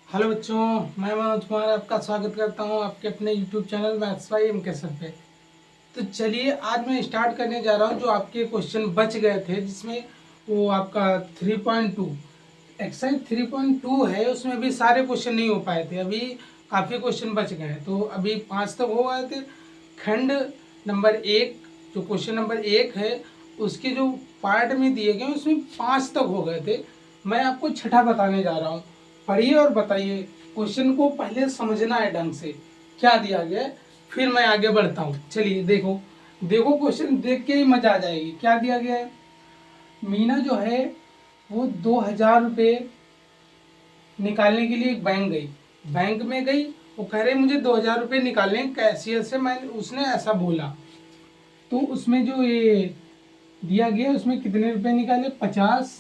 Hello बच्चों, मैं मनोज कुमार आपका स्वागत करता हूं आपके अपने YouTube channel maths by M K sir पे। तो चलिए आज मैं स्टार्ट करने जा रहा हूं जो आपके क्वेश्चन बच गए थे, जिसमें वो आपका 3.2 एक्सरसाइज 3.2 है। उसमें भी सारे क्वेश्चन नहीं हो पाए थे, अभी काफ़ी क्वेश्चन बच गए हैं। तो अभी 5 तक हो गए थे। खंड नंबर 1 जो क्वेश्चन नंबर 1 है उसके जो पार्ट में दिए गए उसमें 5 तक हो गए थे। मैं आपको छठा बताने जा रहा हूँ। पढ़िए और बताइए। क्वेश्चन को पहले समझना है ढंग से, क्या दिया गया है, फिर मैं आगे बढ़ता हूँ। चलिए देखो देखो, क्वेश्चन देख के ही मजा आ जाएगी। क्या दिया गया है? मीना जो है वो 2,000 रुपये निकालने के लिए एक बैंक गई। बैंक में गई, वो कह रहे मुझे 2,000 रुपये निकालने, कैशियर से मैं उसने ऐसा बोला। तो उसमें जो ये दिया गया उसमें कितने रुपए निकाले? 50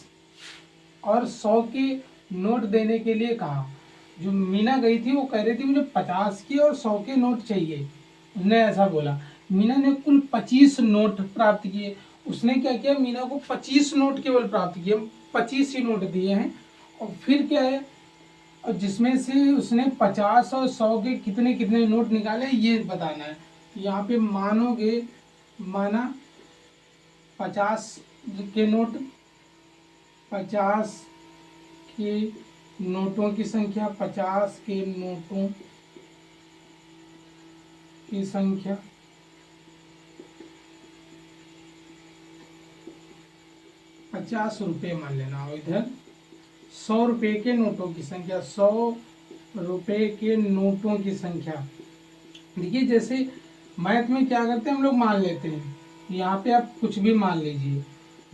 और 100 के नोट देने के लिए कहा। जो मीना गई थी वो कह रही थी मुझे 50 की और 100 के नोट चाहिए, उसने ऐसा बोला। मीना ने कुल 25 नोट प्राप्त किए। उसने क्या किया? मीना को 25 नोट केवल प्राप्त किए, 25 ही नोट दिए हैं। और फिर क्या है, और जिसमें से उसने 50 और 100 के कितने कितने नोट निकाले ये बताना है। यहाँ पे मानोगे, माना 50 के नोट, 50 के नोटों की संख्या, 50 के नोटों की संख्या, 50 रुपये मान लेना। और इधर 100 रुपये के नोटों की संख्या, 100 रुपये के नोटों की संख्या। देखिए जैसे मैथ में क्या करते हैं हम लोग, मान लेते हैं। यहाँ पे आप कुछ भी मान लीजिए।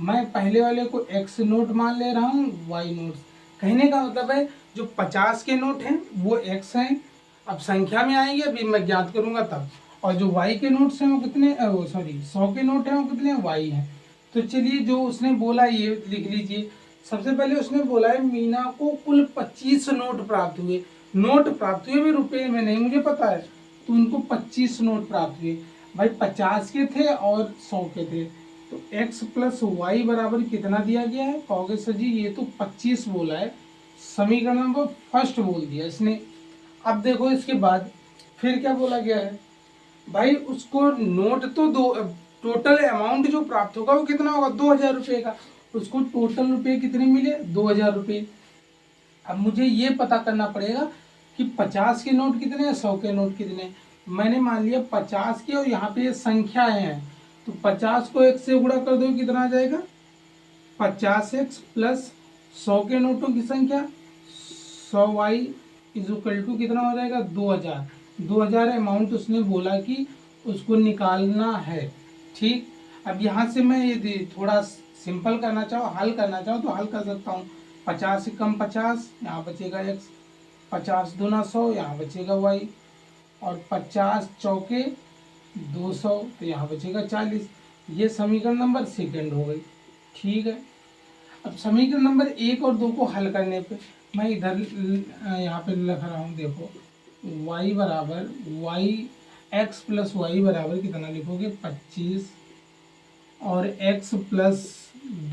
मैं पहले वाले को एक्स नोट मान ले रहा हूँ, वाई नोट। कहने का मतलब है जो 50 के नोट हैं वो एक्स हैं, अब संख्या में आएंगे, अभी मैं ज्ञात करूंगा तब। और जो वाई के नोट्स हैं वो कितने, सॉरी 100 के नोट हैं वो कितने, वाई हैं। तो चलिए जो उसने बोला ये लिख लीजिए। सबसे पहले उसने बोला है मीना को कुल 25 नोट प्राप्त हुए। नोट प्राप्त हुए भी रुपए में नहीं, मुझे पता है। तो उनको 25 नोट प्राप्त हुए। भाई 50 के थे और 100 के थे, तो x प्लस वाई बराबर कितना दिया गया है? कहोगे सर जी ये तो 25 बोला है, समीकरण नंबर फर्स्ट बोल दिया इसने। अब देखो इसके बाद फिर क्या बोला गया है? भाई उसको नोट तो दो, टोटल अमाउंट जो प्राप्त होगा वो कितना होगा? 2,000 रुपये का। उसको टोटल रुपये कितने मिले? 2,000 रुपये। अब मुझे ये पता करना पड़ेगा कि 50 के नोट कितने हैं, 100 के नोट कितने हैं। मैंने मान लिया 50 के, और यहाँ पे ये संख्याएं हैं, तो 50 को एक से गुणा कर दो, कितना आ जाएगा? 50x प्लस 100 के नोटों की संख्या 100y इज इक्वल टू कितना हो जाएगा? 2,000। 2,000 अमाउंट उसने बोला कि उसको निकालना है। ठीक, अब यहाँ से मैं यदि थोड़ा सिंपल करना चाहो, हल करना चाहो तो हल कर सकता हूँ। 50 से कम 50, यहाँ बचेगा x। 50 दूना 100, यहाँ बचेगा y। और 50 चौके 200, तो यहाँ बचेगा 40। ये समीकरण नंबर सेकंड हो गई। ठीक है, अब समीकरण नंबर 1 और 2 को हल करने पे मैं इधर यहाँ पे लिख रहा हूँ, देखो y बराबर वाई, एक्स प्लस वाई बराबर कितना लिखोगे? 25। और x प्लस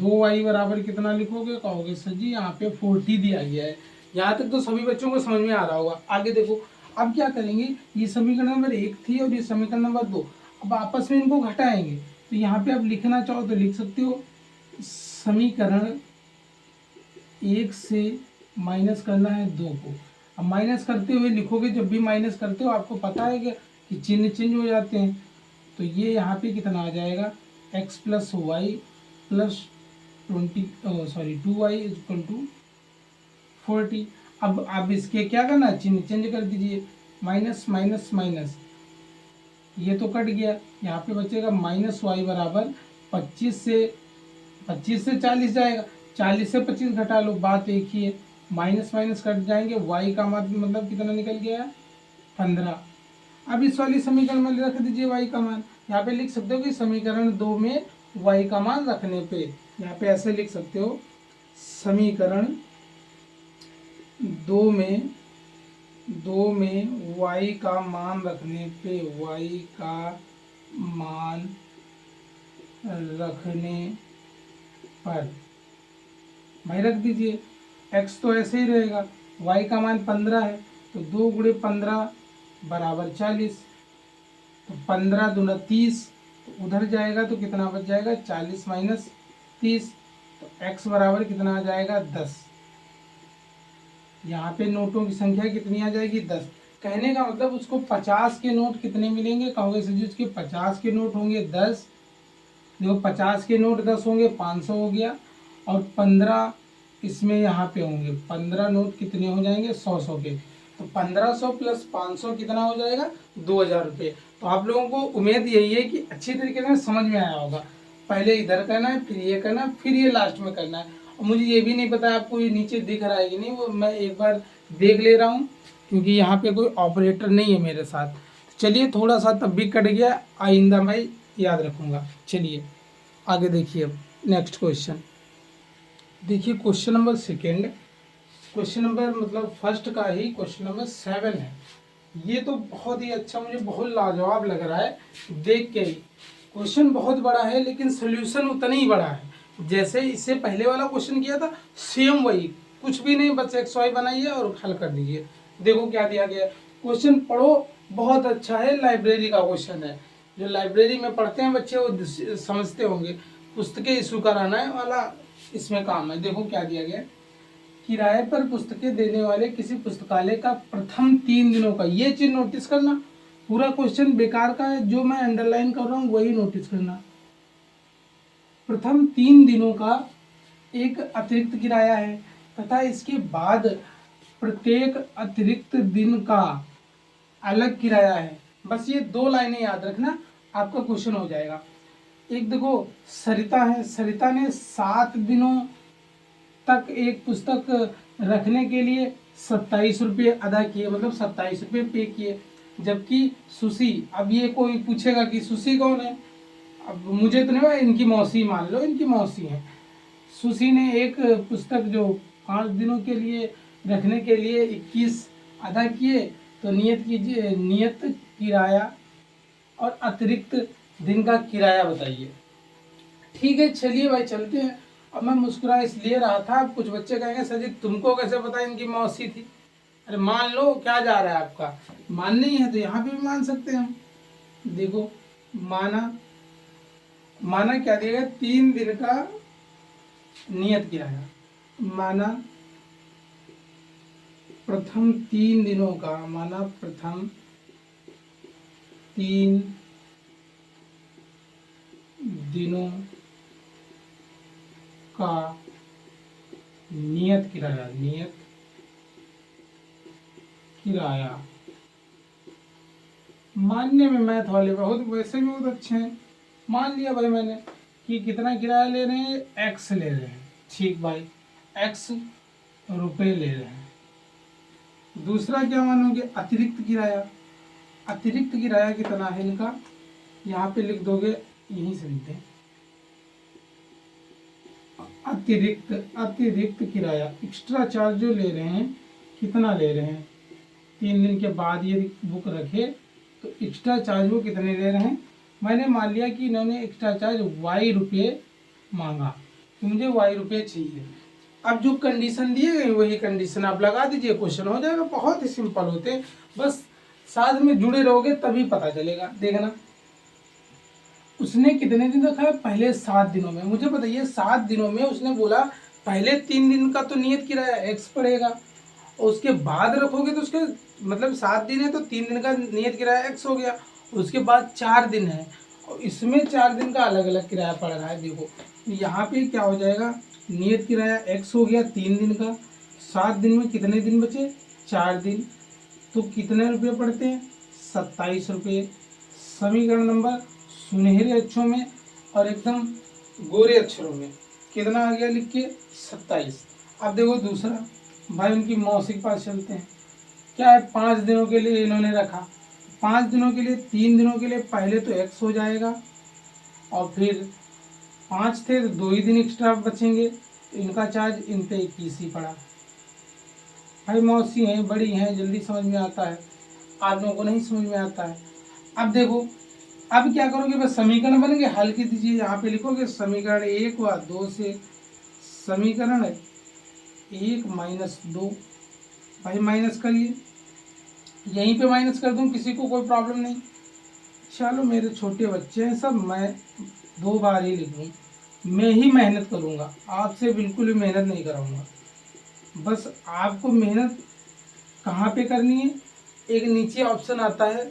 2y बराबर कितना लिखोगे? कहोगे सर जी यहाँ पे 40 दिया गया है। यहाँ तक तो सभी बच्चों को समझ में आ रहा होगा। आगे देखो, अब क्या करेंगे? ये समीकरण नंबर 1 थी और ये समीकरण नंबर 2, अब आपस में इनको घटाएंगे। तो यहाँ पे आप लिखना चाहो तो लिख सकते हो, समीकरण 1 से माइनस करना है 2 को। अब माइनस करते हुए लिखोगे, जब भी माइनस करते हो आपको पता है कि चिन्ह चेंज हो जाते हैं। तो ये यहाँ पे कितना आ जाएगा? x plus Y plus 2y is equal to 40। अब इसके क्या करना है? चिन्ह चेंज कर दीजिए, माइनस माइनस माइनस, ये तो कट गया। यहाँ पे बचेगा माइनस वाई बराबर 25 से 40 जाएगा, 40 से 25 घटा लो, बात एक ही है। माइनस माइनस कट जाएंगे, y का मतलब कितना निकल गया? 15। अब इस वाली समीकरण में रख दीजिए y का मान। यहाँ पे लिख सकते हो कि समीकरण 2 में y का मान रखने पे, यहाँ पे ऐसे लिख सकते हो, समीकरण 2 में y का मान रखने पे, y का मान रखने पर भाई रख दीजिए। x तो ऐसे ही रहेगा, y का मान 15 है, तो 2 गुणे 15 बराबर 40, तो 15 दूना 30, तो उधर जाएगा तो कितना बच जाएगा 40 माइनस 30, तो x बराबर कितना आ जाएगा 10। यहाँ पे नोटों की संख्या कितनी आ जाएगी 10। कहने का मतलब उसको 50 के नोट कितने मिलेंगे, कहोगे सर जी उसके 50 के नोट होंगे 10, देखो 50 के नोट 10 होंगे 500 हो गया, और 15 इसमें यहाँ पे होंगे, 15 नोट कितने हो जाएंगे 100 के, तो 1500 प्लस 500 कितना हो जाएगा 2000 रुपये। तो आप लोगों को उम्मीद यही है कि अच्छी तरीके से समझ में आया होगा। पहले इधर करना है, फिर ये करना है, फिर ये लास्ट में करना है। और मुझे ये भी नहीं पता आपको ये नीचे दिख रहा है कि नहीं, वो मैं एक बार देख ले रहा हूँ क्योंकि यहाँ पे कोई ऑपरेटर नहीं है मेरे साथ। चलिए थोड़ा सा तब भी कट गया, आइंदा मैं याद रखूँगा। चलिए आगे देखिए, अब नेक्स्ट क्वेश्चन देखिए, question number second, question number मतलब फर्स्ट का ही क्वेश्चन नंबर 7 है। ये तो बहुत ही अच्छा, मुझे बहुत लाजवाब लग रहा है देख के ही। क्वेश्चन बहुत बड़ा है लेकिन सोल्यूशन उतना ही बड़ा है जैसे इससे पहले वाला क्वेश्चन किया था, सेम वही, कुछ भी नहीं, बस एक्स वाई बनाइए और हल कर दीजिए। देखो क्या दिया गया, क्वेश्चन पढ़ो, बहुत अच्छा है, लाइब्रेरी का क्वेश्चन है। जो लाइब्रेरी में पढ़ते हैं बच्चे वो समझते होंगे, पुस्तकें इशू कराना वाला इसमें काम है। देखो क्या दिया गया, किराए पर पुस्तकें देने वाले किसी पुस्तकालय का प्रथम 3 दिनों का, ये चीज नोटिस करना, पूरा क्वेश्चन बेकार का है, जो मैं अंडरलाइन कर रहा हूँ वही नोटिस करना। प्रथम 3 दिनों का एक अतिरिक्त किराया है तथा इसके बाद प्रत्येक अतिरिक्त दिन का अलग किराया है। बस ये 2 लाइनें याद रखना, आपका क्वेश्चन हो जाएगा। एक देखो सरिता है, सरिता ने 7 दिनों तक एक पुस्तक रखने के लिए 27 रुपये अदा किए, मतलब 27 रुपये पे किए। जबकि सुशी, अब ये कोई पूछेगा कि सुशी कौन है, अब मुझे तो नहीं पता, इनकी मौसी मान लो, इनकी मौसी है। सुशी ने एक पुस्तक जो 5 दिनों के लिए रखने के लिए 21 अदा किए, तो नियत कीजिए, नियत किराया और अतिरिक्त दिन का किराया बताइए। ठीक है चलिए भाई चलते हैं। अब मैं मुस्कुरा इसलिए रहा था, अब कुछ बच्चे कहेंगे सर जी तुमको कैसे पता इनकी मौसी थी। अरे मान लो, क्या जा रहा है आपका, माननी है तो यहाँ पे भी मान सकते हैं हम। देखो माना, माना क्या दिया गया, 3 दिन का नियत किराया, माना प्रथम 3 दिनों का, माना प्रथम 3 दिनों का नियत किराया, नियत किराया। मानने में मैथ वाले बहुत वैसे भी बहुत अच्छे हैं। मान लिया भाई मैंने कि कितना किराया ले रहे हैं, एक्स ले रहे हैं, ठीक भाई, एक्स रुपए ले रहे हैं। दूसरा क्या मानोगे, अतिरिक्त किराया, अतिरिक्त किराया कितना है इनका, यहाँ पे लिख दोगे, यहीं से लिखते हैं, अतिरिक्त, अतिरिक्त किराया, एक्स्ट्रा चार्ज जो ले रहे हैं, कितना ले रहे हैं, 3 दिन के बाद ये बुक रखे तो एक्स्ट्रा चार्ज वो कितने ले रहे हैं। मैंने मान लिया कि इन्होंने एक्स्ट्रा चार्ज वाई रुपये मांगा, तो मुझे वाई रुपये चाहिए। अब जो कंडीशन दिए गए वही कंडीशन आप लगा दीजिए, क्वेश्चन हो जाएगा। बहुत ही सिंपल होते हैं, बस साथ में जुड़े रहोगे तभी पता चलेगा। देखना, उसने कितने दिन रखा है, पहले 7 दिनों में। मुझे बताइए 7 दिनों में उसने बोला पहले 3 दिन का तो नियत किराया एक्स पड़ेगा, और उसके बाद रखोगे तो उसके मतलब 7 दिन है तो 3 दिन का नियत किराया एक्स हो गया, उसके बाद 4 दिन है और इसमें 4 दिन का अलग अलग किराया पड़ रहा है। देखो यहाँ पे क्या हो जाएगा, नियत किराया एक्स हो गया 3 दिन का, 7 दिन में कितने दिन बचे, 4 दिन, तो कितने रुपये पड़ते हैं, 27 रुपये। समीकरण नंबर सुनहरे अक्षरों में और एकदम गोरे अक्षरों में कितना आ गया लिख के, 27। अब देखो दूसरा, भाई उनकी मौसी के पास चलते हैं। क्या है, 5 दिनों के लिए इन्होंने रखा, 5 दिनों के लिए, 3 दिनों के लिए पहले तो एक्स हो जाएगा, और फिर 5 थे तो 2 ही दिन एक्स्ट्रा बचेंगे, तो इनका चार्ज इन पे 21 ही पड़ा। भाई मौसी हैं, बड़ी हैं, जल्दी समझ में आता है, आप लोगों को नहीं समझ में आता है। अब देखो, अब क्या करोगे, बस समीकरण बन गए, हल की दीजिए। यहाँ पे लिखोगे समीकरण 1 व 2 से, समीकरण 1 - 2 भाई माइनस करिए, यहीं पे माइनस कर दूं, किसी को कोई प्रॉब्लम नहीं। चलो मेरे छोटे बच्चे हैं सब, मैं 2 बार ही लिखूँ, मैं ही मेहनत करूँगा, आपसे बिल्कुल भी मेहनत नहीं कराऊँगा। बस आपको मेहनत कहाँ पे करनी है, एक नीचे ऑप्शन आता है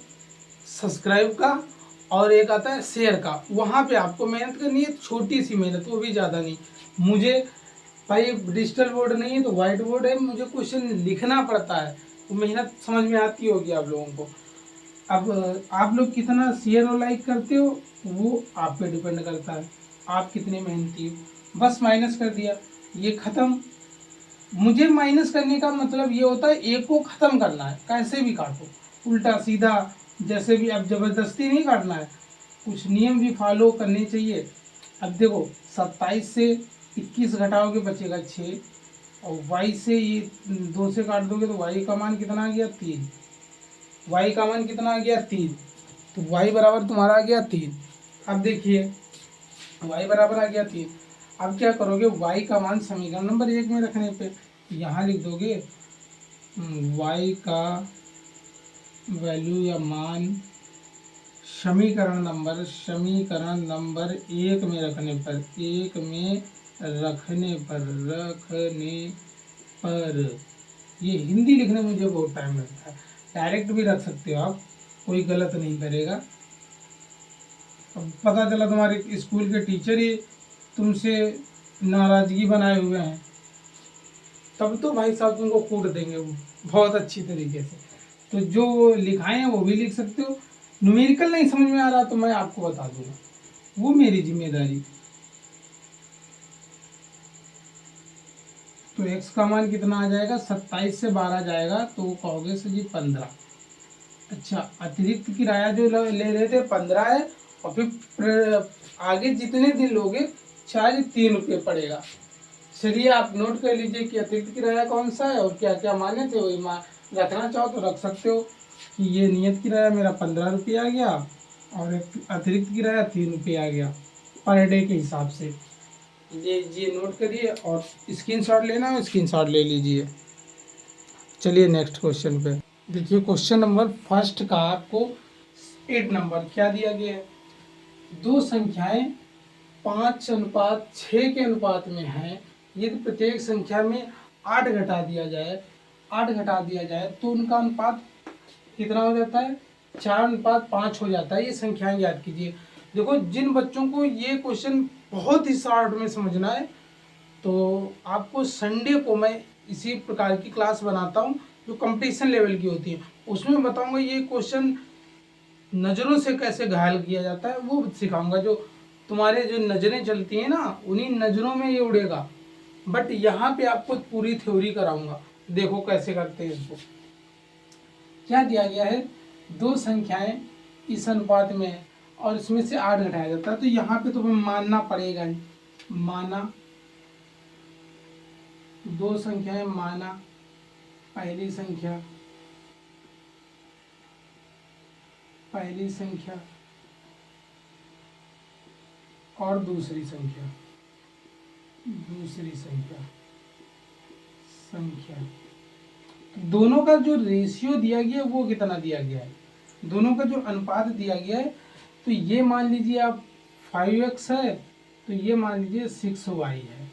सब्सक्राइब का और एक आता है शेयर का, वहाँ पे आपको मेहनत करनी है, छोटी सी मेहनत, वो भी ज़्यादा नहीं। मुझे भाई डिजिटल बोर्ड नहीं है तो वाइट बोर्ड है, मुझे क्वेश्चन लिखना पड़ता है, तो मेहनत समझ में आती होगी आप लोगों को। अब आप लोग कितना शेयर और लाइक करते हो वो आप पे डिपेंड करता है, आप कितने मेहनती हो। बस माइनस कर दिया, ये खत्म। मुझे माइनस करने का मतलब ये होता है एक को ख़त्म करना है, कैसे भी काटो, उल्टा सीधा, जैसे भी। अब ज़बरदस्ती नहीं काटना है, कुछ नियम भी फॉलो करने चाहिए। अब देखो 27 से 21 घटाओगे बचेगा 6, और y से ये 2 से काट दोगे तो y का मान कितना आ गया 3, y का मान कितना आ गया 3, तो y बराबर तुम्हारा आ गया 3। अब देखिए y बराबर आ गया 3, अब क्या करोगे, y का मान समीकरण नंबर 1 में रखने पे यहाँ लिख दोगे y का वैल्यू या मान समीकरण नंबर 1 में रखने पर, ये हिंदी लिखने में मुझे बहुत टाइम लगता है, डायरेक्ट भी रख सकते हो आप, कोई गलत नहीं करेगा। अब पता चला तुम्हारे स्कूल के टीचर ही तुमसे नाराज़गी बनाए हुए हैं, तब तो भाई साहब तुमको कूट देंगे वो बहुत अच्छी तरीके से। तो जो लिखाए हैं वो भी लिख सकते हो, न्यूमेरिकल नहीं समझ में आ रहा तो मैं आपको बता दूंगा, वो मेरी जिम्मेदारी। तो x का मान कितना आ जाएगा, 27 से 12 जाएगा तो वो कहोगे सर जी 15। अच्छा, अतिरिक्त किराया जो ले रहे थे 15 है, और फिर आगे जितने दिन लोगे चार्ज 3 रुपये पड़ेगा। चलिए आप नोट कर लीजिए कि अतिरिक्त किराया कौन सा है और क्या क्या माने थे, वही रखना चाहो तो रख सकते हो कि ये नियत किराया मेरा 15 रुपये आ गया और अतिरिक्त किराया 3 रुपये आ गया पर डे के हिसाब से। ये नोट करिए और स्क्रीनशॉट लेना है स्क्रीनशॉट ले लीजिए। चलिए नेक्स्ट क्वेश्चन पे देखिए, क्वेश्चन नंबर फर्स्ट का आपको 8 नंबर क्या दिया गया है, दो संख्याएं 5:6 के अनुपात में हैं, यदि प्रत्येक संख्या में 8 घटा दिया जाए तो उनका अनुपात कितना हो जाता है, 4:5 हो जाता है। ये संख्याएं याद कीजिए। देखो जिन बच्चों को ये क्वेश्चन बहुत ही शॉर्ट में समझना है तो आपको संडे को मैं इसी प्रकार की क्लास बनाता हूँ जो कंपटीशन लेवल की होती है, उसमें बताऊंगा ये क्वेश्चन नज़रों से कैसे घायल किया जाता है, वो सिखाऊंगा। जो तुम्हारे जो नज़रें चलती हैं ना, उन्हीं नज़रों में ये उड़ेगा। बट यहाँ पे आपको पूरी थ्योरी कराऊंगा, देखो कैसे करते हैं इसको। क्या दिया गया है, दो संख्याएं इस अनुपात में है और इसमें से 8 घटाया जाता है, तो यहाँ पे तो हमें मानना पड़ेगा ही, माना दो संख्याएं, माना पहली संख्या और दूसरी संख्या दोनों का जो रेशियो दिया गया है वो कितना दिया गया है, दोनों का जो अनुपात दिया गया है, तो ये मान लीजिए आप 5x है तो ये मान लीजिए 6y है,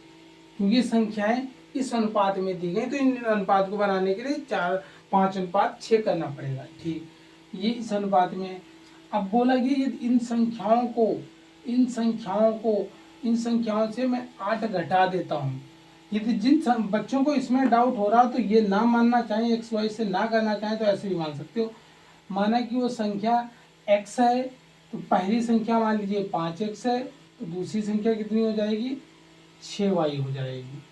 क्योंकि संख्याएं इस अनुपात में दी गई तो इन अनुपात को बनाने के लिए 5:6 करना पड़ेगा। ठीक, ये इस अनुपात में। अब बोला गया यदि इन संख्याओं से मैं 8 घटा देता हूँ, यदि जिन बच्चों को इसमें डाउट हो रहा तो ये ना मानना चाहें, एक्स वाई से ना करना चाहें तो ऐसे भी मान सकते हो। माना कि वो संख्या x है तो पहली संख्या मान लीजिए 5x है, तो दूसरी संख्या कितनी हो जाएगी, 6y हो जाएगी,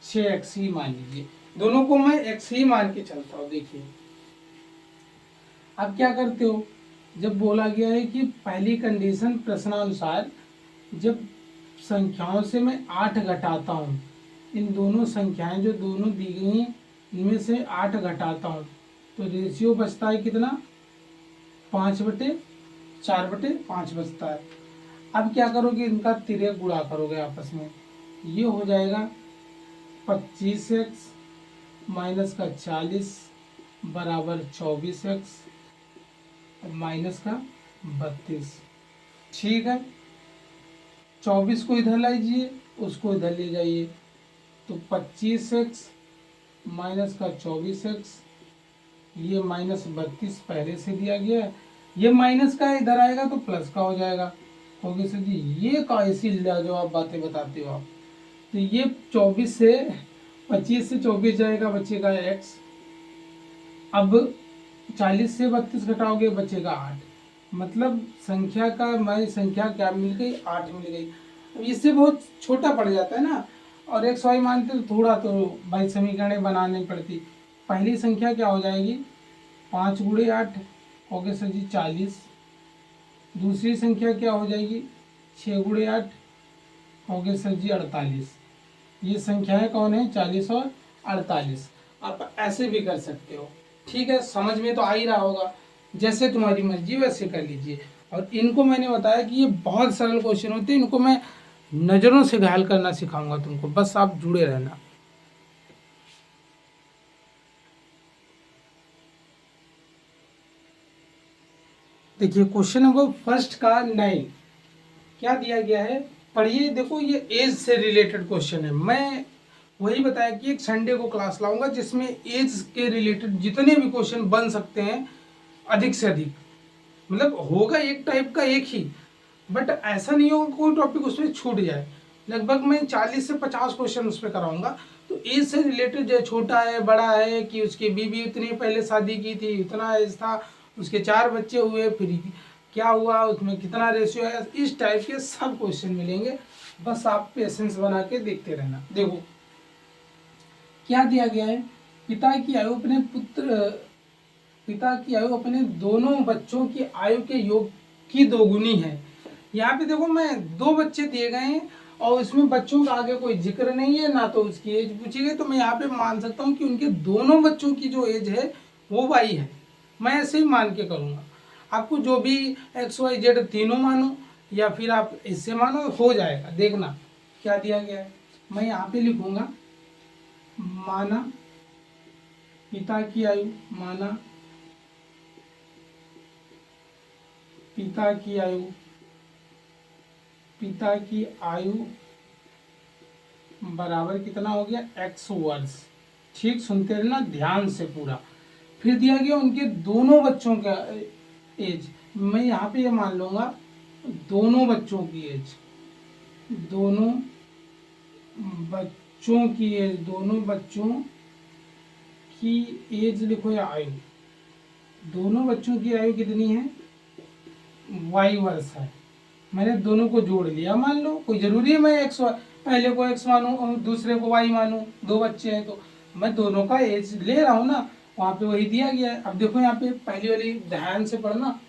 6x ही मान लीजिए। दोनों को मैं x ही मान के चलता हूँ। देखिए अब क्या करते हो, जब बोला गया है कि पहली कंडीशन प्रश्नानुसार जब संख्याओं से मैं 8 घटाता हूँ, इन दोनों संख्याएं जो दोनों दी गई हैं इनमें से 8 घटाता हूँ तो रेशियो बचता है कितना, 5/4/5 बचता है। अब क्या करोगे, इनका तिर्यक गुणा करोगे आपस में, ये हो जाएगा 25x माइनस का 40 बराबर 24x माइनस का 32। ठीक है, 24 को इधर लाइए, उसको इधर ले जाइए, तो 25x माइनस का 24x, ये माइनस 32 पहले से दिया गया है, ये माइनस का इधर आएगा तो प्लस का हो जाएगा। ओके सर जी, ये कैसी लाजवाब बातें बताते हो आप। तो ये 24 से 25 से 24 जाएगा, बचेगा x। अब 40 से 32 घटाओगे, बचेगा 8। मतलब संख्या का हमारी संख्या क्या मिल गई, 8 मिल गई। अब इससे बहुत छोटा पड़ जाता है ना, और एक्स वाई मानते तो थोड़ा तो भाई समीकरण बनानी पड़ती। पहली संख्या क्या हो जाएगी, 5 गुणे 8, ओके सर जी 40। दूसरी संख्या क्या हो जाएगी, 6 गुणे 8, ओके सर जी 48। ये संख्याएं कौन है, 40 और 48। आप ऐसे भी कर सकते हो। ठीक है, समझ में तो आ ही रहा होगा, जैसे तुम्हारी मर्जी वैसे कर लीजिए। और इनको मैंने बताया कि ये बहुत सरल क्वेश्चन होते हैं, इनको मैं नज़रों से घायल करना सिखाऊंगा तुमको, बस आप जुड़े रहना। देखिए क्वेश्चन नंबर फर्स्ट का 9 क्या दिया गया है, पढ़िए। देखो ये एज से रिलेटेड क्वेश्चन है। मैं वही बताया कि एक संडे को क्लास लाऊंगा जिसमें एज के रिलेटेड जितने भी क्वेश्चन बन सकते हैं अधिक से अधिक, मतलब होगा एक टाइप का एक ही, बट ऐसा नहीं होगा कोई टॉपिक उसमें छूट जाए। लगभग मैं 40 से 50 क्वेश्चन उस पर कराऊंगा। तो एज से रिलेटेड जो छोटा है बड़ा है, कि उसकी बीवी इतनी पहले शादी की थी, इतना एज था, उसके 4 बच्चे हुए, फिर क्या हुआ, उसमें कितना रेशियो है, इस टाइप के सब क्वेश्चन मिलेंगे। बस आप पेशेंस बना के देखते रहना। देखो क्या दिया गया है, पिता की आयु अपने दोनों बच्चों की आयु के योग की दोगुनी है। यहाँ पे देखो मैं 2 बच्चे दिए गए हैं और इसमें बच्चों का आगे कोई जिक्र नहीं है, ना तो उसकी एज पूछी गई, तो मैं यहाँ पे मान सकता हूँ कि उनके दोनों बच्चों की जो एज है वो वाई है। मैं ऐसे ही मान के करूँगा। आपको जो भी एक्स वाई जेड तीनों मानो या फिर आप इससे मानो, हो जाएगा। देखना क्या दिया गया है, मैं यहाँ पे लिखूंगा माना पिता की आयु, माना पिता की आयु बराबर कितना हो गया, x वर्ष। ठीक, सुनते रहना ध्यान से पूरा। फिर दिया गया उनके दोनों बच्चों का एज, मैं यहाँ पे ये मान लूंगा दोनों बच्चों की एज, दोनों बच्चों की एज लिखो या आयु, दोनों बच्चों की आयु कितनी है, y वर्ष है। मैंने दोनों को जोड़ लिया, मान लो कोई जरूरी है मैं एक्स पहले को x मानूं और दूसरे को y मानूं, 2 बच्चे हैं तो मैं दोनों का एज ले रहा हूँ ना, वहाँ पे वही दिया गया है। अब देखो यहाँ पे पहली वाली ध्यान से पढ़ना,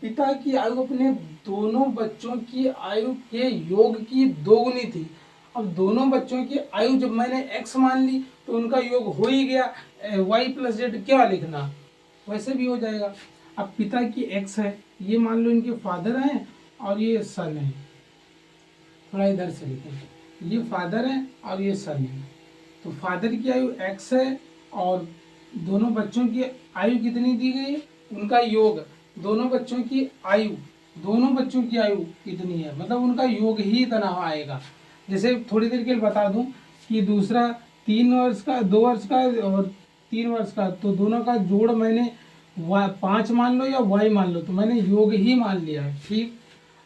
पिता की आयु अपने दोनों बच्चों की आयु के योग की दोगुनी थी। अब दोनों बच्चों की आयु जब मैंने x मान ली तो उनका योग हो ही गया, y प्लस जेड क्या लिखना, वैसे भी हो जाएगा। अब पिता की x है, ये मान लो इनके फादर हैं और ये सन है, थोड़ा इधर से लिखें, ये फादर है और ये सन है। तो फादर की आयु x है और दोनों बच्चों की आयु कितनी दी गई, उनका योग, दोनों बच्चों की आयु कितनी है, मतलब उनका योग ही इतना आएगा। जैसे थोड़ी देर के लिए बता दूं कि दूसरा 3 वर्ष का, 2 वर्ष का और 3 वर्ष का, तो दोनों का जोड़ मैंने 5 मान लो या y मान लो, तो मैंने योग ही मान लिया है। ठीक,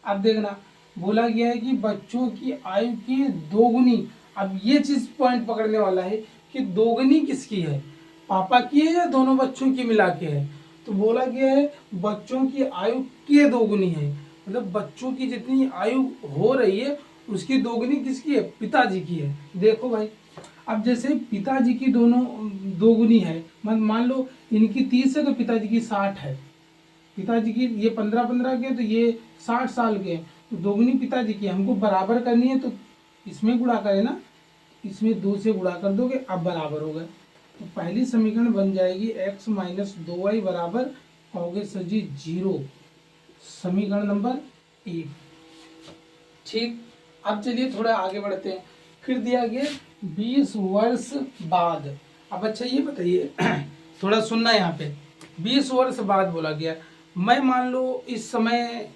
अब देखना बोला गया है कि बच्चों की आयु की दोगुनी। अब ये चीज पॉइंट पकड़ने वाला है कि दोगुनी किसकी है, पापा की है या दोनों बच्चों की मिला के है। तो बोला गया है बच्चों की आयु की दोगुनी है, मतलब बच्चों की जितनी आयु हो रही है उसकी दोगुनी किसकी है, पिताजी की है। देखो भाई, अब जैसे पिताजी की दोनों दोगुनी है, मान लो इनकी 30 है तो पिताजी की 60 है, पिताजी की ये 15-15 के तो ये 60 साल के, तो दोगुनी पिताजी की, हमको बराबर करनी है तो इसमें गुणा करें ना, इसमें 2 से गुणा कर दोगे, अब बराबर हो गए। तो पहली समीकरण बन जाएगी x माइनस 2y बराबर, कहोगे सर जी 0, समीकरण नंबर 1। ठीक, अब चलिए थोड़ा आगे बढ़ते हैं। फिर दिया गया 20 वर्ष बाद, अब अच्छा ये बताइए थोड़ा सुनना यहाँ पे, 20 वर्ष बाद बोला गया, मैं मान लो इस समय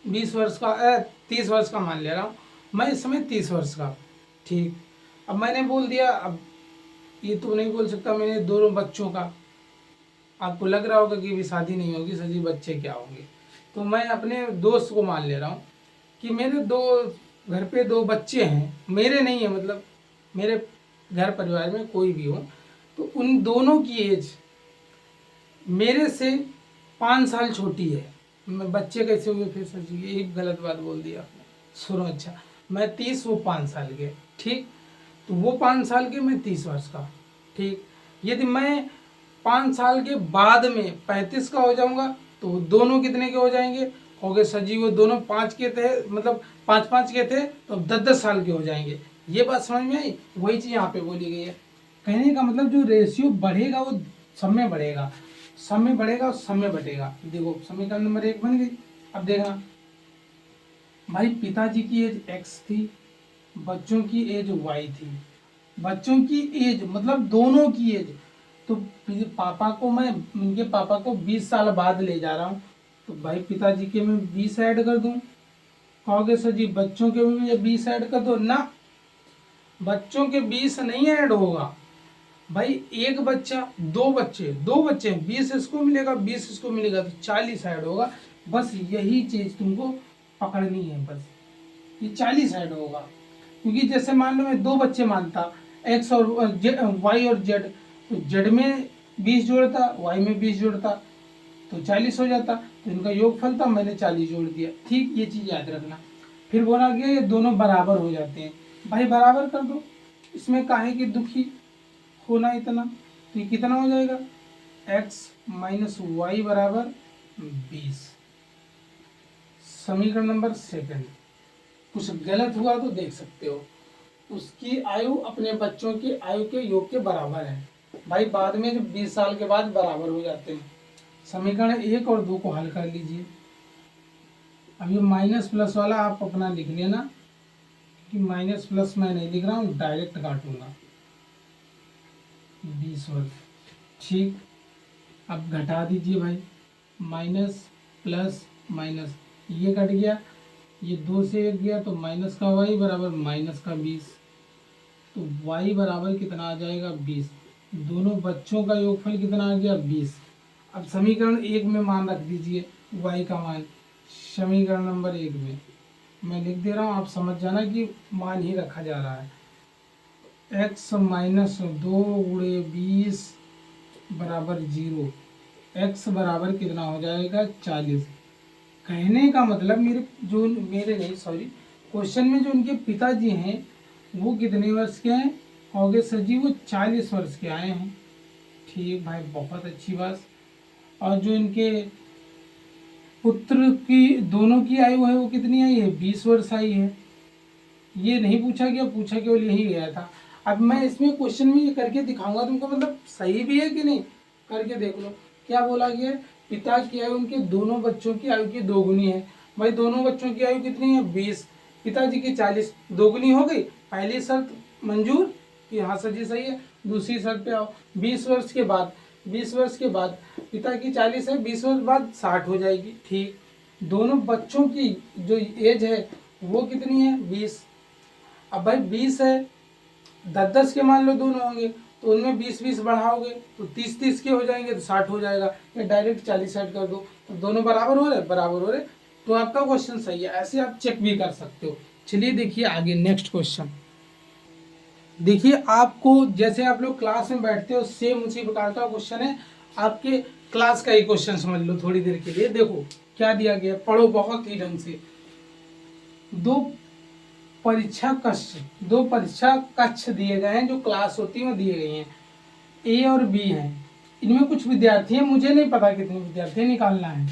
20 वर्ष का 30 वर्ष का मान ले रहा हूँ, मैं इस समय 30 वर्ष का, ठीक। अब मैंने बोल दिया, अब ये तो नहीं बोल सकता मैंने दोनों बच्चों का, आपको लग रहा होगा कि भी शादी नहीं होगी सर जी, बच्चे क्या होंगे, तो मैं अपने दोस्त को मान ले रहा हूँ कि मेरे घर पे 2 बच्चे हैं, मेरे नहीं है मतलब मेरे घर परिवार में कोई भी हो, तो उन दोनों की एज मेरे से 5 साल छोटी है। मैं बच्चे कैसे हुए फिर सर जी, यही गलत बात बोल दिया आपने। सुनो, अच्छा मैं 30 वो 5 साल के, ठीक, तो वो 5 साल के मैं 30 वर्ष का, ठीक। यदि मैं 5 साल के बाद में 35 का हो जाऊंगा तो दोनों कितने के हो जाएंगे, हो गए सर जी वो दोनों 5 के थे, मतलब 5-5 के थे, तो 10-10 साल के हो जाएंगे। ये बात समझ में आई, वही चीज़ यहाँ पे बोली गई है। कहने का मतलब जो रेशियो बढ़ेगा वो सब में बढ़ेगा, सब में बढ़ेगा और सब में बटेगा। देखो समीकरण नंबर 1 बन गई। अब देखना भाई, पिताजी की एज x थी, बच्चों की एज y थी, बच्चों की एज मतलब दोनों की एज, तो पापा को मैं इनके पापा को 20 साल बाद ले जा रहा हूँ, तो भाई पिताजी के में 20 ऐड कर दूं। कहोगे सर जी बच्चों के में 20 ऐड कर दो ना, बच्चों के 20 नहीं ऐड होगा भाई, एक बच्चा, 2 बच्चे, 2 बच्चे 20 इसको मिलेगा 20 इसको मिलेगा, तो 40 ऐड होगा। बस यही चीज तुमको पकड़नी है, बस ये 40 ऐड होगा। क्योंकि जैसे मान लो मैं 2 बच्चे मानता, एक्स और वाई और जेड, तो जेड में 20 जोड़ता, वाई में 20 जोड़ता, तो 40 हो जाता, तो इनका योगफल था, मैंने 40 जोड़ दिया, ठीक। ये चीज याद रखना। फिर बोला गया ये दोनों बराबर हो जाते हैं, भाई बराबर कर दो, इसमें काहे की दुखी होना इतना, तो ये कितना हो जाएगा, x माइनस वाई बराबर 20। समीकरण नंबर 2। कुछ गलत हुआ तो देख सकते हो, उसकी आयु अपने बच्चों की आयु के योग के बराबर है भाई, बाद में जब 20 साल के बाद बराबर हो जाते हैं। समीकरण 1 और 2 को हल कर लीजिए। अब ये माइनस प्लस वाला आप अपना लिख लेना, कि माइनस प्लस मैं नहीं लिख रहा हूँ, डायरेक्ट काटूंगा 20 वर्ष, ठीक। अब घटा दीजिए भाई, माइनस प्लस माइनस, ये कट गया, ये 2 से 1 गया, तो माइनस का वाई बराबर माइनस का 20, तो वाई बराबर कितना आ जाएगा 20। दोनों बच्चों का योगफल कितना आ गया 20। अब समीकरण 1 में मान रख दीजिए वाई का मान, समीकरण नंबर 1 में मैं लिख दे रहा हूँ, आप समझ जाना कि मान ही रखा जा रहा है। x माइनस 2 गुणे 20 बराबर 0, x बराबर कितना हो जाएगा 40। कहने का मतलब मेरे नहीं सॉरी, क्वेश्चन में जो उनके पिताजी हैं वो कितने वर्ष के हैं, होगे सर जी वो 40 वर्ष के आए हैं, ठीक भाई, बहुत अच्छी बात। और जो इनके पुत्र की दोनों की आयु है वो कितनी आई है, 20 वर्ष आई है। ये नहीं पूछा गया, पूछा केवल यही गया था। अब मैं इसमें क्वेश्चन में ये करके दिखाऊंगा तुमको, मतलब सही भी है कि नहीं, करके देख लो। क्या बोला गया, पिता की आयु उनके दोनों बच्चों की आयु की दोगुनी है। भाई दोनों बच्चों की आयु कितनी है 20, पिताजी की 40, दोगुनी हो गई। पहली शर्त मंजूर कि हाँ सर जी सही है। दूसरी शर्त पे आओ, 20 वर्ष के बाद, 20 वर्ष के बाद पिता की 40 है, 20 वर्ष बाद 60 हो जाएगी, ठीक। दोनों बच्चों की जो एज है वो कितनी है 20। अब भाई 20 है, 10-10 के मान लो दोनों होंगे, तो उनमें 20-20 बढ़ाओगे तो 30-30 के हो जाएंगे, तो 60 हो जाएगा, या डायरेक्ट 40 ऐड कर दो, तो दोनों बराबर हो रहे, बराबर हो रहे, तो आपका क्वेश्चन सही है। ऐसे आप चेक भी कर सकते हो। चलिए देखिए आगे नेक्स्ट क्वेश्चन। देखिए आपको जैसे आप लोग क्लास में बैठते हो सेम उसी प्रकार का क्वेश्चन है, आपके क्लास का ही क्वेश्चन समझ लो थोड़ी देर के लिए। देखो क्या दिया गया, पढ़ो बहुत ही ढंग से। दो परीक्षा कक्ष दिए गए हैं, जो क्लास होती है वो दिए गई हैं, ए और बी हैं। इनमें कुछ विद्यार्थी हैं, मुझे नहीं पता कितने विद्यार्थी निकालना है।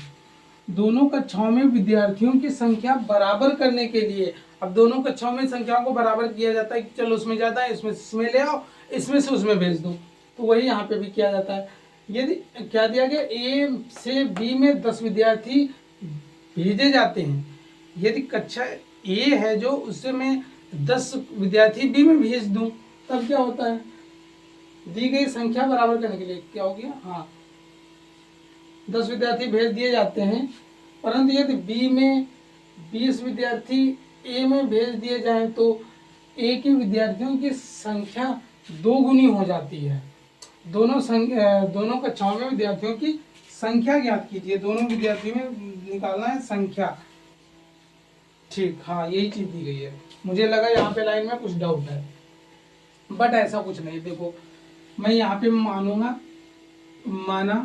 दोनों कक्षाओं में विद्यार्थियों की संख्या बराबर करने के लिए, अब दोनों कक्षाओं में संख्याओं को बराबर किया जाता है कि चलो उसमें ज़्यादा है इसमें ले आओ, इसमें से उसमें भेज दो, तो वही यहाँ पे भी किया जाता है। यदि क्या दिया गया, ए से बी में 10 विद्यार्थी भेजे जाते हैं, यदि कक्षा ए है जो उससे मैं 10 विद्यार्थी बी में भेज दूं, तब क्या होता है, दी गई संख्या बराबर करने के लिए क्या हो गया, हाँ 10 विद्यार्थी भेज दिए जाते हैं, परंतु यदि बी में 20 विद्यार्थी ए में भेज दिए जाएं तो ए के विद्यार्थियों की संख्या 2 गुनी हो जाती है। दोनों कक्षाओं में विद्यार्थियों की संख्या ज्ञात कीजिए, दोनों विद्यार्थियों में निकालना है संख्या। ठीक, हाँ यही चीज दी गई है। मुझे लगा यहाँ पे लाइन में कुछ डाउट है, बट ऐसा कुछ नहीं। देखो मैं यहाँ पे माना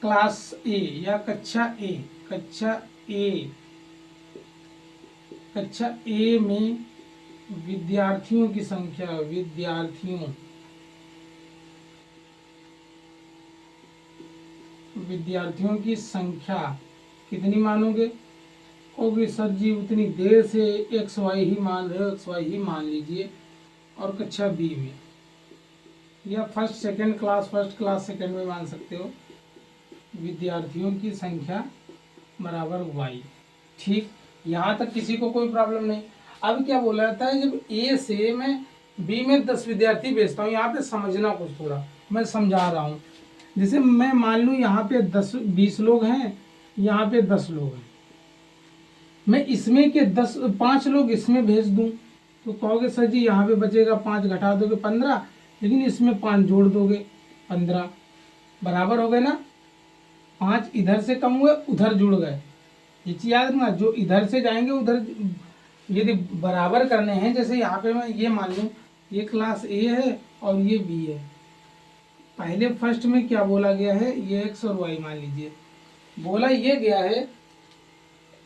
क्लास ए या कक्षा ए में विद्यार्थियों की संख्या, विद्यार्थियों की संख्या कितनी मानोगे? कहोगे सर जी उतनी देर से एक्स वाई ही मान रहे हो, एक्स वाई ही मान लीजिए। और कक्षा बी में या फर्स्ट सेकंड क्लास सेकंड में मान सकते हो, विद्यार्थियों की संख्या बराबर वाई। ठीक, यहाँ तक किसी को कोई प्रॉब्लम नहीं। अब क्या बोला जाता है, जब ए से मैं बी में 10 विद्यार्थी भेजता हूँ, यहाँ पे समझना कुछ थोड़ा, मैं समझा रहा हूँ। जैसे मैं मान लूँ यहाँ पे 20 लोग हैं, यहाँ पे 10 लोग हैं, मैं इसमें के 5 लोग इसमें भेज दूँ तो कहोगे सर जी यहाँ पे बचेगा 5, घटा दोगे 15, लेकिन इसमें 5 जोड़ दोगे 15, बराबर हो गए ना। 5 इधर से कम हुए, उधर जुड़ गए। ये चीज याद रखना, जो इधर से जाएंगे उधर यदि बराबर करने हैं, जैसे यहाँ पे मैं ये मान लूँ ये क्लास ए है और ये बी है। पहले फर्स्ट में क्या बोला गया है, ये एक्स और वाई मान लीजिए, बोला ये गया है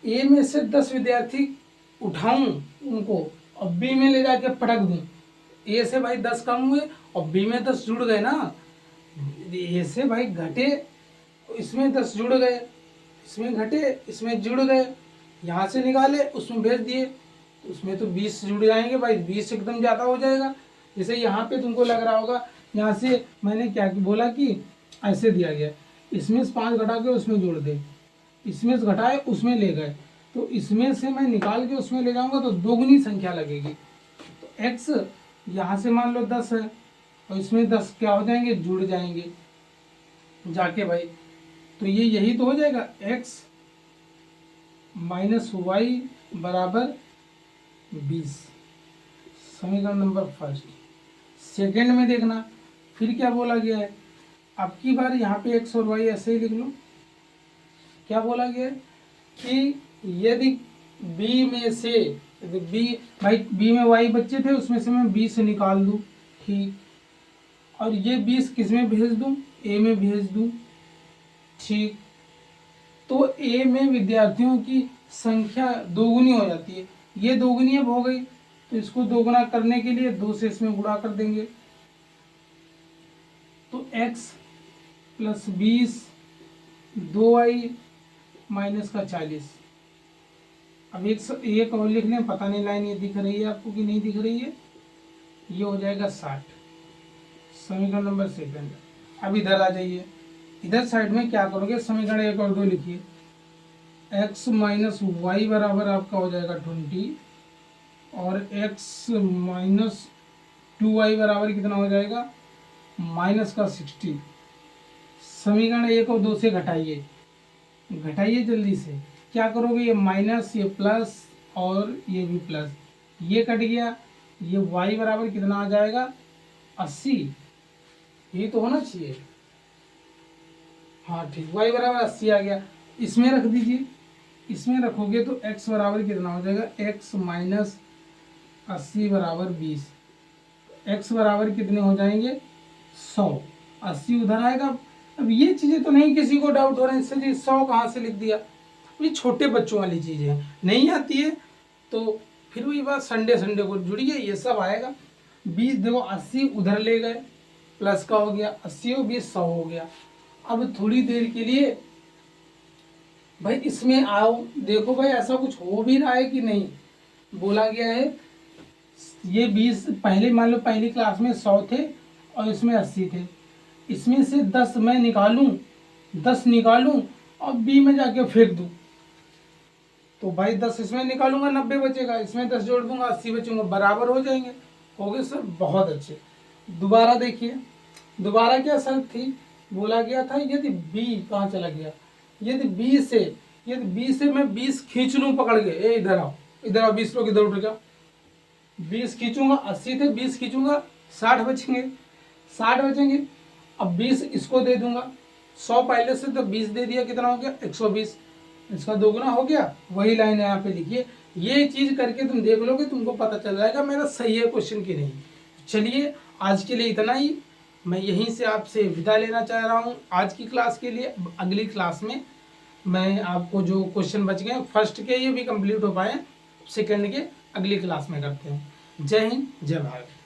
ए में से 10 विद्यार्थी उठाऊं उनको और बी में ले जाके पटक दूं। ए से भाई 10 कम हुए और बी में 10 जुड़ गए ना, ए से भाई घटे इसमें 10 जुड़ गए, इसमें घटे इसमें जुड़ गए, यहाँ से निकाले उसमें भेज दिए, उसमें तो 20 जुड़ जाएंगे भाई, 20 एकदम ज़्यादा हो जाएगा। जैसे यहाँ पे तुमको लग रहा होगा, यहाँ से मैंने क्या बोला कि ऐसे दिया गया, इसमें से 5 घटा के उसमें जोड़ दे, इसमें से घटाए उसमें ले गए, तो इसमें से मैं निकाल के उसमें ले जाऊंगा तो 2 गुनी संख्या लगेगी। तो x यहाँ से मान लो 10 है और इसमें 10 क्या हो जाएंगे, जुड़ जाएंगे जाके भाई, तो ये यही तो हो जाएगा x माइनस वाई बराबर 20, समीकरण नंबर फर्स्ट। सेकेंड में देखना फिर क्या बोला गया है, अब की बार यहाँ पे x और y ऐसे ही लिख लो। क्या बोला गया है कि यदि b में से b में y बच्चे थे, उसमें से मैं 20 निकाल दूं, ठीक, और ये 20 किस में भेज दूं, a में भेज दूं, ठीक, तो a में विद्यार्थियों की संख्या 2 गुनी हो जाती है। ये 2 गुनी अब हो गई, तो इसको 2 गुना करने के लिए 2 से इसमें गुणा कर देंगे, तो x प्लस 20 2y माइनस का 40। अब एक और लिख लें, पता नहीं लाइन ये दिख रही है आपको कि नहीं दिख रही है, ये हो जाएगा 60, समीकरण नंबर सेकंड। अब इधर आ जाइए, इधर साइड में क्या करोगे, समीकरण 1 और 2 लिखिए, x माइनस वाई बराबर आपका हो जाएगा 20 और x माइनस 2y बराबर कितना हो जाएगा, माइनस का 60। समीकरण 1 और 2 से घटाइए जल्दी से, क्या करोगे, ये माइनस ये प्लस और ये भी प्लस, ये कट गया, ये y बराबर कितना आ जाएगा 80, ये तो होना चाहिए, हाँ ठीक, y बराबर 80 आ गया। इसमें रख दीजिए, इसमें रखोगे तो x बराबर कितना हो जाएगा, x माइनस 80 बराबर 20, x बराबर कितने हो जाएंगे 100, 80 उधर आएगा। अब ये चीज़ें तो नहीं किसी को डाउट हो रहा है, इससे जी 100 कहाँ से लिख दिया, ये छोटे बच्चों वाली चीज़ें हैं, नहीं आती है तो फिर वही बात, संडे को जुड़िए, ये सब आएगा। 20 देखो 80 उधर ले गए, प्लस का हो गया 80 और 20 100 हो गया। अब थोड़ी देर के लिए भाई इसमें आओ, देखो भाई ऐसा कुछ हो भी रहा है कि नहीं। बोला गया है ये 20 पहले मान लो पहली क्लास में 100 थे और इसमें 80 थे, इसमें से 10 मैं निकालूं, 10 निकालूं और बी में जाके फेंक दूं, तो भाई 10 इसमें निकालूंगा 90 बचेगा, इसमें 10 जोड़ दूंगा 80 बचेंगे, बराबर हो जाएंगे। हो गए सर, बहुत अच्छे। दोबारा देखिए, दोबारा क्या शर्त थी, बोला गया था यदि बी, कहाँ चला गया, यदि बी से मैं 20 खींच लूँ पकड़ के, ए इधर आओ, इधर आओ, 20 लोग इधर उठ जाओ, 20 खींचूंगा, 80 थे 20 खींचूंगा, 60 बचेंगे, 60 बचेंगे। अब 20 इसको दे दूंगा, 100 पहले से, तो 20 दे दिया, कितना हो गया 120, इसका दोगुना हो गया। वही लाइन यहाँ पे लिखिए, ये चीज करके तुम देख लोगे, तुमको पता चल जाएगा मेरा सही है क्वेश्चन की नहीं। चलिए आज के लिए इतना ही, मैं यहीं से आपसे विदा लेना चाह रहा हूँ आज की क्लास के लिए। अगली क्लास में मैं आपको जो क्वेश्चन बच गए फर्स्ट के, ये भी कंप्लीट हो पाए, सेकंड के अगली क्लास में करते हैं। जय हिंद, जय भारत।